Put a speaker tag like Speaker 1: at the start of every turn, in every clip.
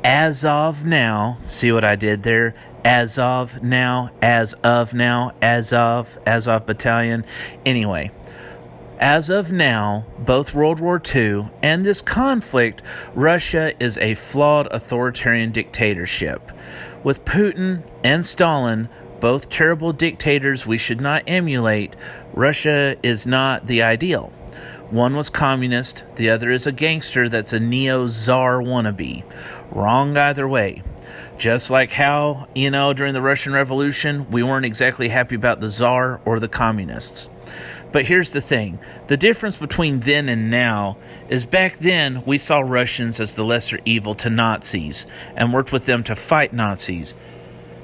Speaker 1: Azov Now, see what I did there? Azov Now, Azov Battalion. Anyway, as of now, both World War II and this conflict, Russia is a flawed authoritarian dictatorship. With Putin and Stalin, both terrible dictators we should not emulate, Russia is not the ideal. One was communist, the other is a gangster that's a neo-czar wannabe. Wrong either way. Just like how, during the Russian Revolution, we weren't exactly happy about the czar or the communists. But here's the thing. The difference between then and now is back then we saw Russians as the lesser evil to Nazis and worked with them to fight Nazis.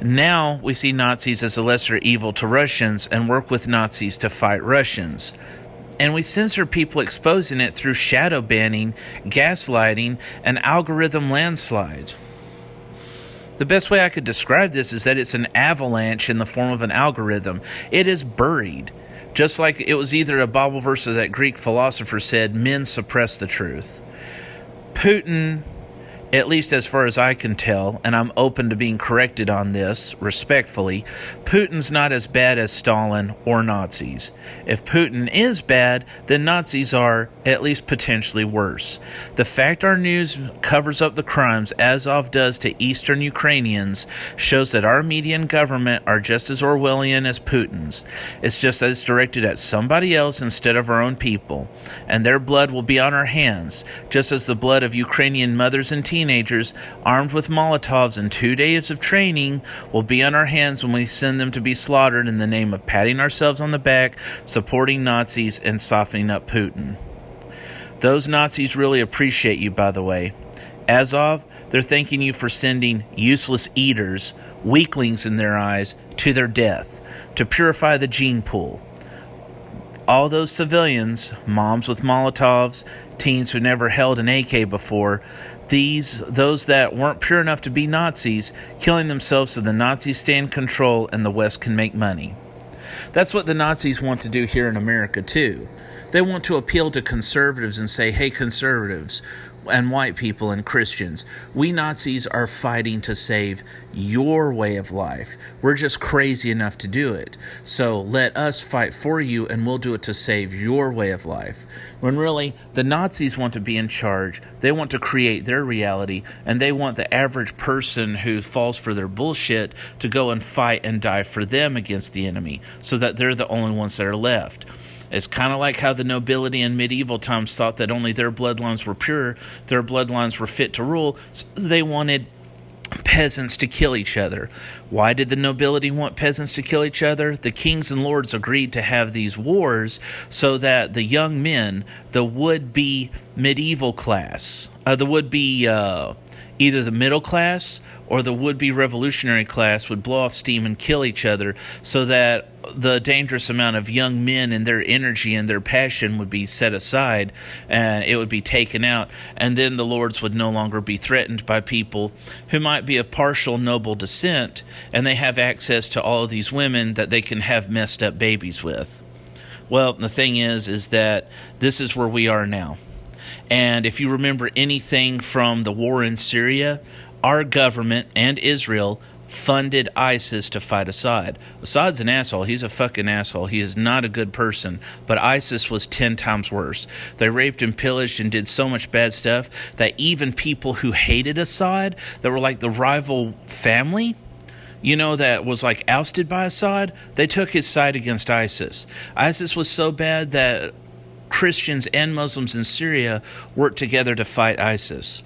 Speaker 1: Now we see Nazis as a lesser evil to Russians and work with Nazis to fight Russians. And we censor people exposing it through shadow banning, gaslighting, and algorithm landslides. The best way I could describe this is that it's an avalanche in the form of an algorithm. It is buried. Just like it was either a Bible verse or that Greek philosopher said, men suppress the truth. Putin, at least as far as I can tell, and I'm open to being corrected on this, respectfully, Putin's not as bad as Stalin or Nazis. If Putin is bad, then Nazis are at least potentially worse. The fact our news covers up the crimes Azov does to Eastern Ukrainians shows that our media and government are just as Orwellian as Putin's. It's just that it's directed at somebody else instead of our own people, and their blood will be on our hands, just as the blood of Ukrainian mothers and teenagers armed with Molotovs and 2 days of training will be on our hands when we send them to be slaughtered in the name of patting ourselves on the back, supporting Nazis, and softening up Putin. Those Nazis really appreciate you, by the way. Azov, they're thanking you for sending useless eaters, weaklings in their eyes, to their death, to purify the gene pool. All those civilians, moms with Molotovs, teens who never held an AK before, those that weren't pure enough to be Nazis, killing themselves so the Nazis stay in control and the West can make money. That's what the Nazis want to do here in America, too. They want to appeal to conservatives and say, hey, conservatives and white people and Christians, we Nazis are fighting to save your way of life. We're just crazy enough to do it. So let us fight for you and we'll do it to save your way of life. When really, the Nazis want to be in charge. They want to create their reality, and they want the average person who falls for their bullshit to go and fight and die for them against the enemy, so that they're the only ones that are left. It's kind of like how the nobility in medieval times thought that only their bloodlines were pure, their bloodlines were fit to rule, so they wanted peasants to kill each other. Why did the nobility want peasants to kill each other? The kings and lords agreed to have these wars so that the young men, the would-be medieval class, the would-be either the middle class or the would-be revolutionary class would blow off steam and kill each other, so that the dangerous amount of young men and their energy and their passion would be set aside and it would be taken out, and then the lords would no longer be threatened by people who might be of partial noble descent, and they have access to all of these women that they can have messed up babies with. Well, the thing is that this is where we are now. And if you remember anything from the war in Syria, our government and Israel funded ISIS to fight Assad. Assad's an asshole. He's a fucking asshole. He is not a good person. But ISIS was 10 times worse. They raped and pillaged and did so much bad stuff that even people who hated Assad, that were like the rival family, that was like ousted by Assad, they took his side against ISIS. ISIS was so bad that Christians and Muslims in Syria worked together to fight ISIS.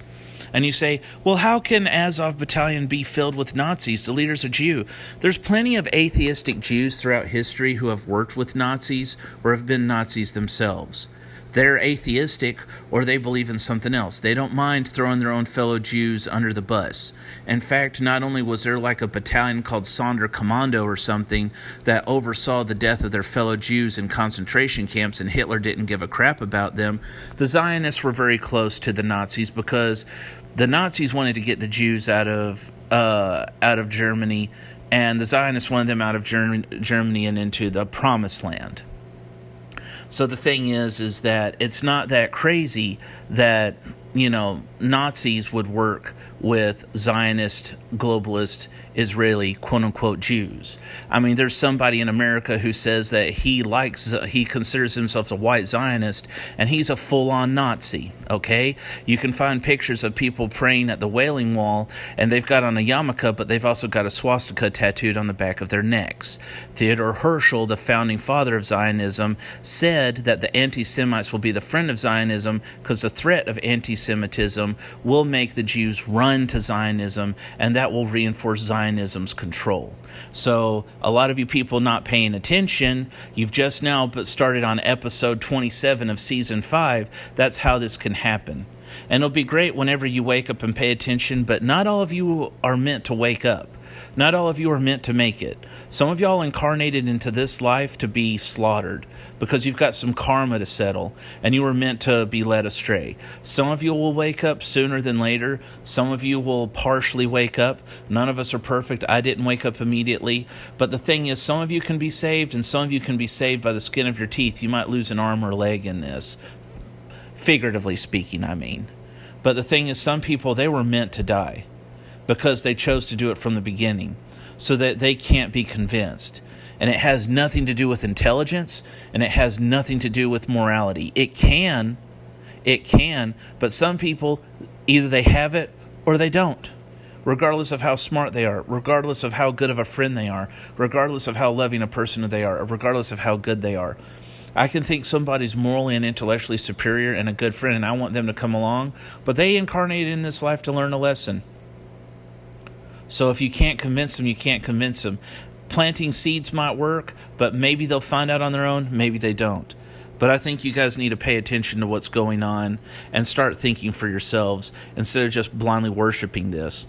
Speaker 1: And you say, well, how can Azov Battalion be filled with Nazis? The leader's a Jew. There's plenty of atheistic Jews throughout history who have worked with Nazis or have been Nazis themselves. They're atheistic, or they believe in something else. They don't mind throwing their own fellow Jews under the bus. In fact, not only was there like a battalion called Sonderkommando or something that oversaw the death of their fellow Jews in concentration camps, and Hitler didn't give a crap about them, the Zionists were very close to the Nazis because the Nazis wanted to get the Jews out of Germany, and the Zionists wanted them out of Germany and into the Promised Land. So the thing is that it's not that crazy that, Nazis would work with Zionist, globalist, Israeli, quote-unquote Jews. I mean, there's somebody in America who says that he considers himself a white Zionist, and he's a full-on Nazi, okay? You can find pictures of people praying at the Wailing Wall, and they've got on a yarmulke, but they've also got a swastika tattooed on the back of their necks. Theodor Herzl, the founding father of Zionism, said that the anti-Semites will be the friend of Zionism because the threat of anti-Semitism will make the Jews run to Zionism, and that will reinforce Zionism's control. So a lot of you people not paying attention, you've just now started on episode 27 of season 5. That's how this can happen. And it'll be great whenever you wake up and pay attention, but not all of you are meant to wake up. Not all of you are meant to make it. Some of y'all incarnated into this life to be slaughtered because you've got some karma to settle and you were meant to be led astray. Some of you will wake up sooner than later. Some of you will partially wake up. None of us are perfect. I didn't wake up immediately. But the thing is, some of you can be saved and some of you can be saved by the skin of your teeth. You might lose an arm or leg in this. Figuratively speaking, I mean. But the thing is, some people, they were meant to die because they chose to do it from the beginning so that they can't be convinced. And it has nothing to do with intelligence, and it has nothing to do with morality. It can, but some people, either they have it or they don't. Regardless of how smart they are, regardless of how good of a friend they are, regardless of how loving a person they are, or regardless of how good they are. I can think somebody's morally and intellectually superior and a good friend, and I want them to come along, but they incarnated in this life to learn a lesson. So if you can't convince them, you can't convince them. Planting seeds might work, but maybe they'll find out on their own, maybe they don't. But I think you guys need to pay attention to what's going on and start thinking for yourselves instead of just blindly worshiping this.